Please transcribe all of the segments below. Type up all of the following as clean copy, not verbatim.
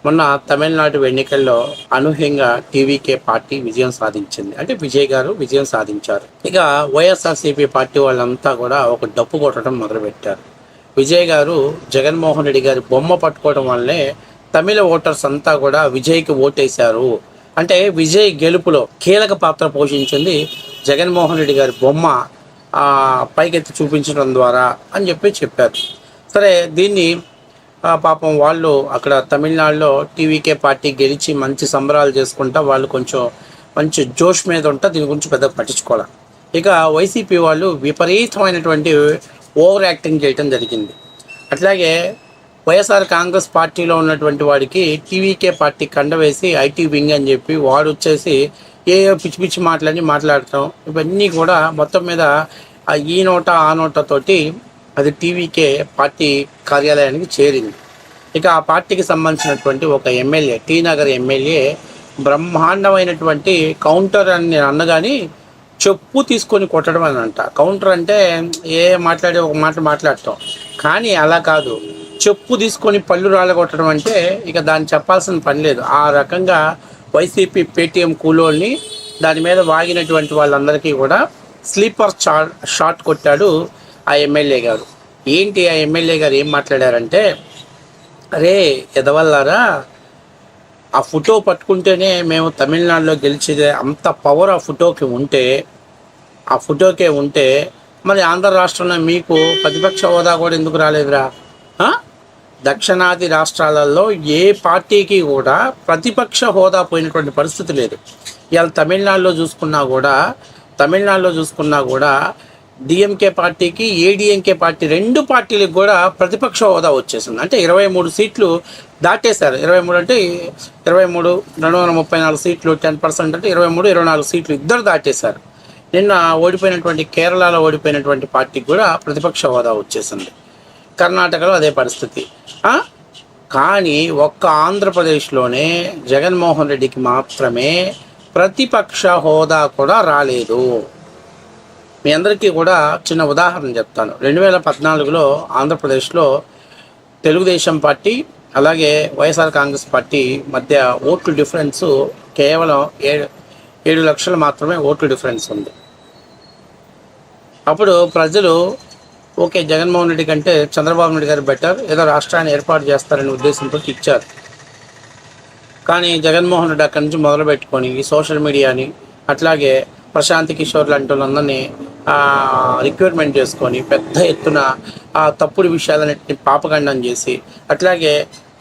మొన్న తమిళనాడు ఎన్నికల్లో అనూహ్యంగా టీవీకే పార్టీ విజయం సాధించింది. అంటే విజయ్ గారు విజయం సాధించారు. ఇక వైఎస్ఆర్సీపీ పార్టీ వాళ్ళంతా కూడా ఒక డప్పు కొట్టడం మొదలుపెట్టారు. విజయ్ గారు జగన్మోహన్ రెడ్డి గారి బొమ్మ పట్టుకోవడం వల్లే తమిళ ఓటర్స్ అంతా కూడా విజయ్కి ఓటేశారు. అంటే విజయ్ గెలుపులో కీలక పాత్ర పోషించింది జగన్మోహన్ రెడ్డి గారి బొమ్మ పైకెత్తి చూపించడం ద్వారా అని చెప్పారు. సరే, దీన్ని పాపం వాళ్ళు అక్కడ తమిళనాడులో టీవీకే పార్టీ గెలిచి మంచి సంబరాలు చేసుకుంటా వాళ్ళు కొంచెం మంచి జోష్ మీద ఉంటా దీని గురించి పెద్దగా పట్టించుకోవాలి. ఇక వైసీపీ వాళ్ళు విపరీతమైనటువంటి ఓవర్ యాక్టింగ్ చేయటం జరిగింది. అట్లాగే వైఎస్ఆర్ కాంగ్రెస్ పార్టీలో ఉన్నటువంటి వాడికి టీవీకే పార్టీ కండవేసి ఐటీ వింగ్ అని చెప్పి వాడు వచ్చేసి ఏ పిచ్చి పిచ్చి మాట్లాడటం ఇవన్నీ కూడా మొత్తం మీద ఈ నోట ఆ నోటతోటి అది టీవీకే పార్టీ కార్యాలయానికి చేరింది. ఇక ఆ పార్టీకి సంబంధించినటువంటి ఒక ఎమ్మెల్యే, టీ నగర్ ఎమ్మెల్యే బ్రహ్మాండమైనటువంటి కౌంటర్ అని నేను అన్నగాని చెప్పు తీసుకొని కొట్టడం అని అంట. కౌంటర్ అంటే మాట్లాడే ఒక మాట మాట్లాడటం, కానీ అలా కాదు, చెప్పు తీసుకొని పళ్ళు రాళ్ళగొట్టడం అంటే ఇక దాన్ని చెప్పాల్సిన పని లేదు. ఆ రకంగా వైసీపీ పేటీఎం కూలోల్ని దాని మీద వాగినటువంటి వాళ్ళందరికీ కూడా స్లీపర్ షాట్ కొట్టాడు ఆ ఎమ్మెల్యే గారు. ఏంటి ఆ ఎమ్మెల్యే గారు ఏం మాట్లాడారంటే, అరే ఎదవల్లారా, ఆ ఫోటో పట్టుకుంటేనే మేము తమిళనాడులో గెలిచేదే అంత పవర్ ఆ ఫోటోకే ఉంటే మరి ఆంధ్ర రాష్ట్రంలో మీకు ప్రతిపక్ష హోదా కూడా ఎందుకు రాలేదురా? దక్షిణాది రాష్ట్రాలలో ఏ పార్టీకి కూడా ప్రతిపక్ష హోదా పోయినటువంటి పరిస్థితి లేదు. ఇవాళ తమిళనాడులో చూసుకున్నా కూడా డిఎంకే పార్టీకి ఏడిఎంకే పార్టీ రెండు పార్టీలకు కూడా ప్రతిపక్ష హోదా వచ్చేసింది. అంటే 23 సీట్లు దాటేశారు. 23 అంటే 234 సీట్లు 10% అంటే 23-24 సీట్లు ఇద్దరు దాటేశారు. నిన్న కేరళలో ఓడిపోయినటువంటి పార్టీకి కూడా ప్రతిపక్ష హోదా వచ్చేసింది. కర్ణాటకలో అదే పరిస్థితి. కానీ ఒక్క ఆంధ్రప్రదేశ్లోనే జగన్మోహన్ రెడ్డికి మాత్రమే ప్రతిపక్ష హోదా కూడా రాలేదు. మీ అందరికీ కూడా చిన్న ఉదాహరణ చెప్తాను. 2014లో ఆంధ్రప్రదేశ్లో తెలుగుదేశం పార్టీ అలాగే వైఎస్ఆర్ కాంగ్రెస్ పార్టీ మధ్య ఓట్లు డిఫరెన్స్ కేవలం 7 లక్షలు మాత్రమే ఓట్లు డిఫరెన్స్ ఉంది. అప్పుడు ప్రజలు ఓకే, జగన్మోహన్ రెడ్డి కంటే చంద్రబాబు నాయుడు గారు బెటర్, ఏదో రాష్ట్రాన్ని ఏర్పాటు చేస్తారనే ఉద్దేశంతో ఇచ్చారు. కానీ జగన్మోహన్ రెడ్డి అక్కడి నుంచి మొదలు పెట్టుకొని ఈ సోషల్ మీడియాని అట్లాగే ప్రశాంత్ కిషోర్ లాంటి వాళ్ళందరినీ రిక్రూట్మెంట్ చేసుకొని పెద్ద ఎత్తున తప్పుడు విషయాలన్నింటినీ పాపగండం చేసి అట్లాగే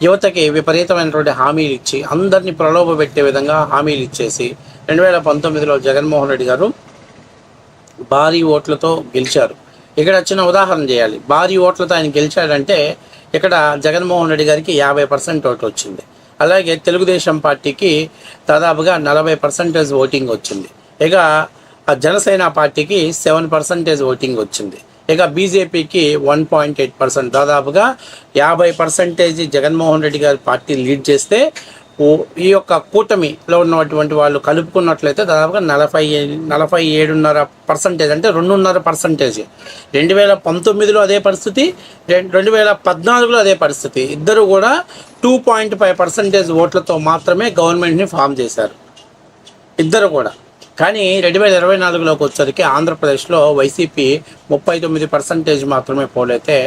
యువతకి విపరీతమైనటువంటి హామీలు ఇచ్చి అందరినీ ప్రలోభ పెట్టే విధంగా హామీలు ఇచ్చేసి 2019లో జగన్మోహన్ రెడ్డి గారు భారీ ఓట్లతో గెలిచారు. ఇక్కడ చిన్న ఉదాహరణ చేయాలి. భారీ ఓట్లతో ఆయన గెలిచాడంటే ఇక్కడ జగన్మోహన్ రెడ్డి గారికి 50% ఓటు వచ్చింది. అలాగే తెలుగుదేశం పార్టీకి దాదాపుగా 40% ఓటింగ్ వచ్చింది. ఇక జనసేన పార్టీకి 7% ఓటింగ్ వచ్చింది. ఇక బీజేపీకి 1.8%, దాదాపుగా 50% జగన్మోహన్ రెడ్డి గారి పార్టీ లీడ్ చేస్తే ఈ యొక్క కూటమిలో ఉన్నటువంటి వాళ్ళు కలుపుకున్నట్లయితే దాదాపుగా 47.5% అంటే 2.5%. 2019లో అదే పరిస్థితి, 2014లో అదే పరిస్థితి. ఇద్దరు కూడా 2.5% ఓట్లతో మాత్రమే గవర్నమెంట్ని ఫామ్ చేశారు ఇద్దరు కూడా. కానీ 2024లోకి వచ్చేసరికి ఆంధ్రప్రదేశ్లో వైసీపీ 39% మాత్రమే పోలైతే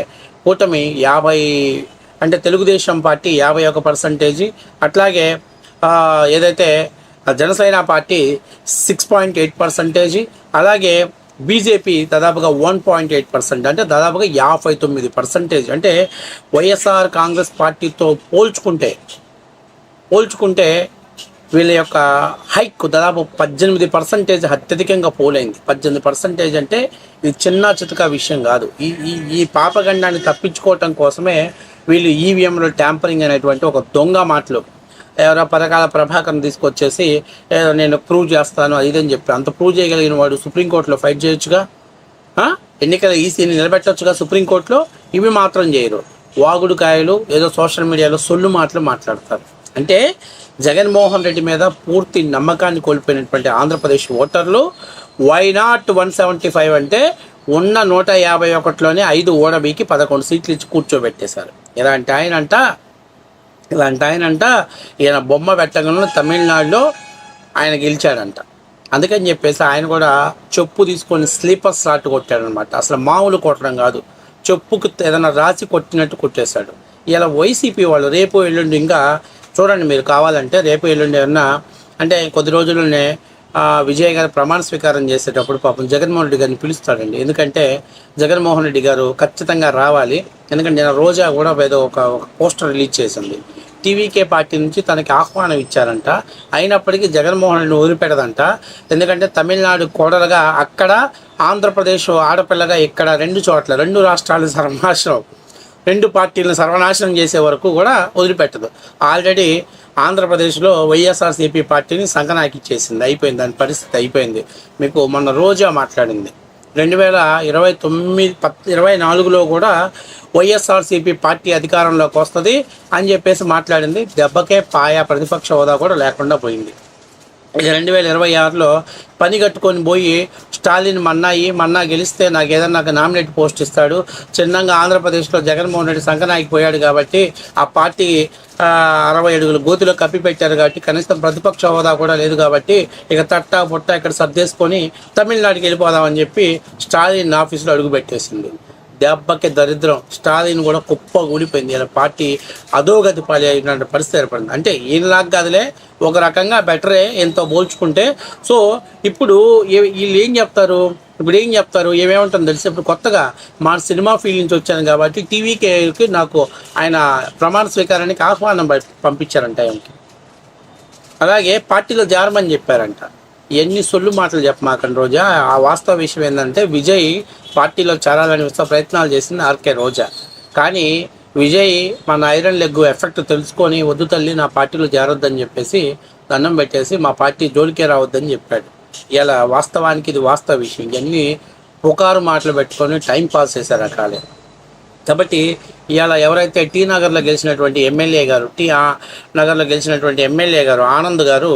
కూటమి 50, అంటే తెలుగుదేశం పార్టీ 51%, అట్లాగే ఏదైతే జనసేన పార్టీ 6.8%, అలాగే బీజేపీ దాదాపుగా 1.8%, అంటే దాదాపుగా 59%. అంటే వైఎస్ఆర్ కాంగ్రెస్ పార్టీతో పోల్చుకుంటే వీళ్ళ యొక్క హైక్ దాదాపు 18% అత్యధికంగా పోలైంది. 18% అంటే ఇది చిన్న చితక విషయం కాదు. ఈ పాపగండాన్ని తప్పించుకోవటం కోసమే వీళ్ళు ఈవీఎంలో ట్యాంపరింగ్ అనేటువంటి ఒక దొంగ మాటలు ఎవరో పథకాల ప్రభాకర్ని తీసుకొచ్చేసి ఏదో నేను ప్రూవ్ చేస్తాను అది ఇదని చెప్పి, అంత ప్రూవ్ చేయగలిగిన వాడు సుప్రీంకోర్టులో ఫైట్ చేయొచ్చుగా, ఎన్నికల ఈసీని నిలబెట్టొచ్చుగా సుప్రీంకోర్టులో. ఇవి మాత్రం చేయరు, వాగుడు కాయలు ఏదో సోషల్ మీడియాలో సొల్లు మాటలు మాట్లాడతారు. అంటే జగన్మోహన్ రెడ్డి మీద పూర్తి నమ్మకాన్ని కోల్పోయినటువంటి ఆంధ్రప్రదేశ్ ఓటర్లు వై నాట్ 175 అంటే ఉన్న 151లోనే 5 ఓడబీకి 11 సీట్లు ఇచ్చి కూర్చోబెట్టేశారు. ఎలా అంటే ఆయన ఇలాంటి ఆయనంట ఈయన బొమ్మ పెట్టగలను తమిళనాడులో ఆయన గెలిచాడంట. అందుకని చెప్పేసి ఆయన కూడా చెప్పు తీసుకొని స్లీపర్ షాట్ కొట్టాడనమాట. అసలు మామూలు కొట్టడం కాదు, చెప్పుకు ఏదైనా రాసి కొట్టినట్టు కొట్టేశాడు. ఇలా వైసీపీ వాళ్ళు రేపు ఎల్లుండి ఇంకా చూడండి, మీరు కావాలంటే రేపు ఎల్లుండి ఏమన్నా అంటే కొద్ది రోజుల్లోనే విజయ్ గారు ప్రమాణ స్వీకారం చేసేటప్పుడు పాపం జగన్మోహన్ రెడ్డి గారిని పిలుస్తాడండి. ఎందుకంటే జగన్మోహన్ రెడ్డి గారు ఖచ్చితంగా రావాలి. ఎందుకంటే నేను రోజా కూడా ఏదో ఒక పోస్టర్ రిలీజ్ చేసింది, టీవీకే పార్టీ నుంచి తనకి ఆహ్వానం ఇచ్చారంట. అయినప్పటికీ జగన్మోహన్ రెడ్డిని వదిలిపెట్టదంట. ఎందుకంటే తమిళనాడు కోడలుగా అక్కడ, ఆంధ్రప్రదేశ్ ఆడపిల్లగా ఇక్కడ, రెండు చోట్ల రెండు రాష్ట్రాలు సర్వనాశనం, రెండు పార్టీలను సర్వనాశనం చేసే వరకు కూడా వదిలిపెట్టదు. ఆల్రెడీ ఆంధ్రప్రదేశ్లో వైఎస్ఆర్సీపీ పార్టీని సంకనాకిచ్చేసింది, అయిపోయింది, దాని పరిస్థితి అయిపోయింది. మీకు మొన్న రోజా మాట్లాడింది 2024లో కూడా వైఎస్ఆర్సీపీ పార్టీ అధికారంలోకి వస్తుంది అని చెప్పేసి మాట్లాడింది. దెబ్బకే పాయా ప్రతిపక్ష హోదా కూడా లేకుండా పోయింది. ఇక 2026లో పని కట్టుకొని పోయి స్టాలిన్ మన్నా గెలిస్తే నాకు ఏదన్నా నామినేట్ పోస్ట్ ఇస్తాడు, చిన్నగా ఆంధ్రప్రదేశ్లో జగన్మోహన్ రెడ్డి సంకనాగిపోయాడు కాబట్టి ఆ పార్టీ 60 అడుగుల గోతిలో కప్పి పెట్టారు కాబట్టి కనీసం ప్రతిపక్ష హోదా కూడా లేదు కాబట్టి ఇక తట్టా పొట్ట ఇక్కడ సర్దేసుకొని తమిళనాడుకి వెళ్ళిపోదామని చెప్పి స్టాలిన్ ఆఫీసులో అడుగుపెట్టేసింది. దెబ్బకి దరిద్రం, స్టాలిన్ కూడా కుప్ప ఊడిపోయింది. ఇలా పార్టీ అధోగతి పాలి అయిన పరిస్థితి ఏర్పడింది. అంటే ఈయనలాగా కాదులే, ఒక రకంగా బెటరే ఎంతో పోల్చుకుంటే. సో ఇప్పుడు వీళ్ళు ఏం చెప్తారు, ఏమేమంటుందో తెలిసి ఇప్పుడు కొత్తగా మా సినిమా ఫీల్డ్ నుంచి వచ్చాను కాబట్టి టీవీకి నాకు ఆయన ప్రమాణ స్వీకారానికి ఆహ్వానం పంపించారంట ఆయనకి. అలాగే పార్టీలో జారమని చెప్పారంట. ఎన్ని సొల్లు మాటలు చెప్పమాకండి రోజా. ఆ వాస్తవ విషయం ఏంటంటే విజయ్ పార్టీలో చేరాలని ప్రయత్నాలు చేసింది ఆర్కే రోజా. కానీ విజయ్ మన ఐరన్ లెగ్ ఎఫెక్ట్ తెలుసుకొని వద్దు తల్లి నా పార్టీలో చేరొద్దని చెప్పేసి దండం పెట్టేసి మా పార్టీ జోలికే రావద్దని చెప్పాడు. ఇలా వాస్తవానికి ఇది వాస్తవ విషయం. ఇవన్నీ పుకారు మాటలు పెట్టుకొని టైం పాస్ చేశారు రకాలే. కాబట్టి ఇవాళ ఎవరైతే టీ నగర్లో గెలిచినటువంటి ఎమ్మెల్యే గారు ఆనంద్ గారు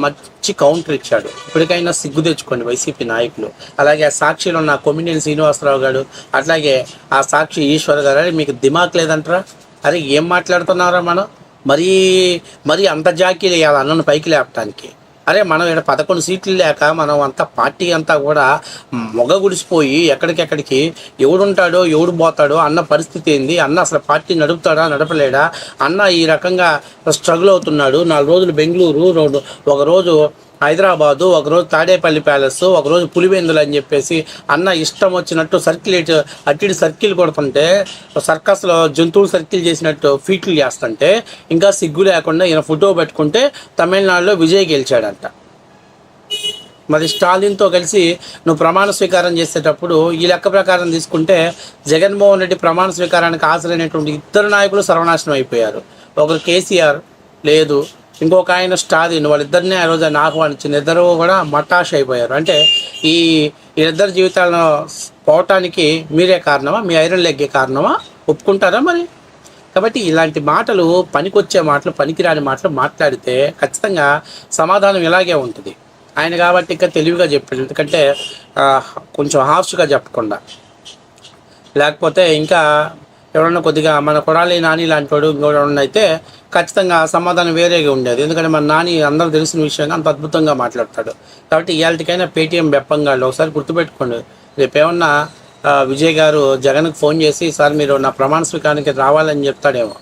మంచి కౌంటర్ ఇచ్చాడు. ఇప్పటికైనా సిగ్గు తెచ్చుకోండి వైసీపీ నాయకులు. అలాగే ఆ సాక్షిలో ఉన్న కొమ్మినేని శ్రీనివాసరావు గారు, అట్లాగే ఆ సాక్షి ఈశ్వర్ గారు, అరే మీకు దిమాక్ లేదంటారా? అరే ఏం మాట్లాడుతున్నారా మనం? మరీ అంత జాకీలు వేయాలి అన్నను పైకి లేపటానికి. అరే మనం ఇక్కడ 11 సీట్లు లేక మనం అంతా పార్టీ అంతా కూడా మొగగుడిసిపోయి ఎక్కడికెక్కడికి ఎవడుంటాడో ఎవడు పోతాడో అన్న పరిస్థితి ఏంది, అన్న అసలు పార్టీ నడుపుతాడా నడపలేడా, అన్న ఈ రకంగా స్ట్రగుల్ అవుతున్నాడు. 4 రోజులు బెంగళూరు, ఒకరోజు హైదరాబాదు, ఒకరోజు తాడేపల్లి ప్యాలెస్, ఒకరోజు పులివెందులు అని చెప్పేసి అన్న ఇష్టం వచ్చినట్టు అట్టి సర్కిల్ కొడుతుంటే, సర్కస్లో జంతువులు సర్కిల్ చేసినట్టు ఫీట్లు చేస్తుంటే ఇంకా సిగ్గు లేకుండా ఈయన ఫోటో పెట్టుకుంటే తమిళనాడులో విజయ్ గెలిచాడంట. మరి స్టాలిన్తో కలిసి నువ్వు ప్రమాణ స్వీకారం చేసేటప్పుడు ఈ లెక్క ప్రకారం తీసుకుంటే జగన్మోహన్ రెడ్డి ప్రమాణ స్వీకారానికి హాజరైనటువంటి 2 నాయకులు సర్వనాశనం అయిపోయారు. ఒకరు కేసీఆర్ లేదు, ఇంకొక ఆయన స్టాలిన్, వాళ్ళిద్దరినీ ఆ రోజు ఆయన ఆహ్వానించిన ఇద్దరు కూడా మటాష్ అయిపోయారు. అంటే వీళ్ళిద్దరి జీవితాలను పోవటానికి మీరే కారణమా, మీ ఐరన్ లెగ్గే కారణమా? ఒప్పుకుంటారా మరి? కాబట్టి ఇలాంటి మాటలు, పనికొచ్చే మాటలు, పనికిరాని మాటలు మాట్లాడితే ఖచ్చితంగా సమాధానం ఇలాగే ఉంటుంది. ఆయన కాబట్టి ఇంకా తెలివిగా చెప్పాడు. ఎందుకంటే కొంచెం హార్ష్గా చెప్పకుండా, లేకపోతే ఇంకా ఎవరన్నా కొద్దిగా మన కొడాలి నాని లాంటి వాడు ఇంకోటి అయితే ఖచ్చితంగా సమాధానం వేరేగా ఉండేది. ఎందుకంటే మన నాని అందరూ తెలిసిన విషయంగా అంత అద్భుతంగా మాట్లాడతాడు. కాబట్టి ఇవాళకైనా పేటీఎం బెప్పంగాళ్ళు ఒకసారి గుర్తుపెట్టుకోండి. రేపేమన్నా విజయ్ గారు జగన్కి ఫోన్ చేసి సార్ మీరు నా ప్రమాణ స్వీకారానికి రావాలని చెప్తాడేమో.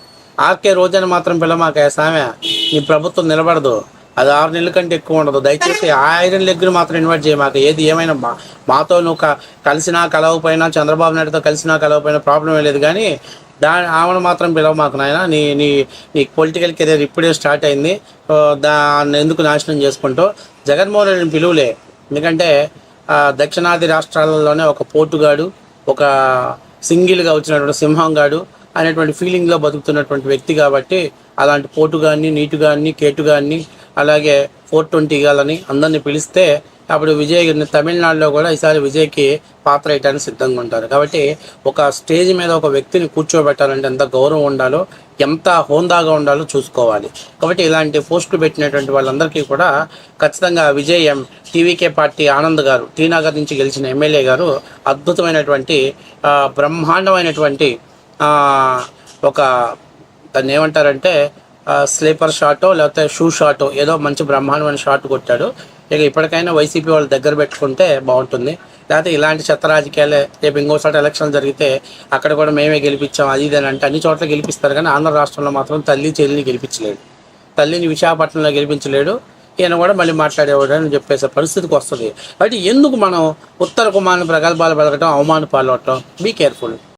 ఆర్కే రోజాని మాత్రం పిల్లమాక సామె నీ ప్రభుత్వం నిలబడదు, అది 6 నెలల కంటే ఎక్కువ ఉండదు. దయచేసి ఆ ఐరన్ లెగ్గును మాత్రం ఇన్వైట్ చేయమాక. ఏది ఏమైనా మాతో నువ్వు కలిసినా కలవపోయినా, చంద్రబాబు నాయుడుతో కలిసినా కలవపోయినా ప్రాబ్లం లేదు, కానీ ఆమెను మాత్రం పిలవ మాకు నాయన. నీ పొలిటికల్ కెరీర్ ఇప్పుడే స్టార్ట్ అయింది, దాన్ని ఎందుకు నాశనం చేసుకుంటావు? జగన్మోహన్ రెడ్డిని పిలువలే. ఎందుకంటే దక్షిణాది రాష్ట్రాలలోనే ఒక పోటుగాడు, ఒక సింగిల్గా వచ్చినటువంటి సింహంగాడు అనేటువంటి ఫీలింగ్లో బతుకుతున్నటువంటి వ్యక్తి కాబట్టి అలాంటి పోటుగాన్ని, నీటుగాన్ని, కేటుగాన్ని, అలాగే 420 గాలని అందరినీ పిలిస్తే అప్పుడు విజయ్ తమిళనాడులో కూడా ఈసారి విజయ్కి పాత్ర వేయడానికి సిద్ధంగా ఉంటారు. కాబట్టి ఒక స్టేజ్ మీద ఒక వ్యక్తిని కూర్చోబెట్టాలంటే ఎంత గౌరవం ఉండాలో, ఎంత హోందాగా ఉండాలో చూసుకోవాలి. కాబట్టి ఇలాంటి పోస్టులు పెట్టినటువంటి వాళ్ళందరికీ కూడా ఖచ్చితంగా విజయ్ టీవీకే పార్టీ ఆనంద్ గారు, టీ నగర్ నుంచి గెలిచిన ఎమ్మెల్యే గారు అద్భుతమైనటువంటి బ్రహ్మాండమైనటువంటి ఒక దాన్ని ఏమంటారంటే స్లీపర్ షాటో లేకపోతే షూ షాటో ఏదో మంచి బ్రహ్మాండమైన షాట్ కొట్టాడు. ఇక ఇప్పటికైనా వైసీపీ వాళ్ళు దగ్గర పెట్టుకుంటే బాగుంటుంది. లేకపోతే ఇలాంటి చెత్త రాజకీయాలే రేపు ఇంకోసారి ఎలక్షన్ జరిగితే అక్కడ కూడా మేమే గెలిపించాం అది ఇది అని అంటే అన్ని చోట్ల గెలిపిస్తారు, కానీ ఆంధ్ర రాష్ట్రంలో మాత్రం తల్లి చెల్లిని గెలిపించలేడు. తల్లిని విశాఖపట్నంలో గెలిపించలేడు, ఈయన కూడా మళ్ళీ మాట్లాడేవాడు అని చెప్పేసే పరిస్థితికి వస్తుంది. కాబట్టి ఎందుకు మనం ఉత్తర కుమారుని ప్రగల్భాలు పలకటం, అవమాన పాలవటం? Be careful.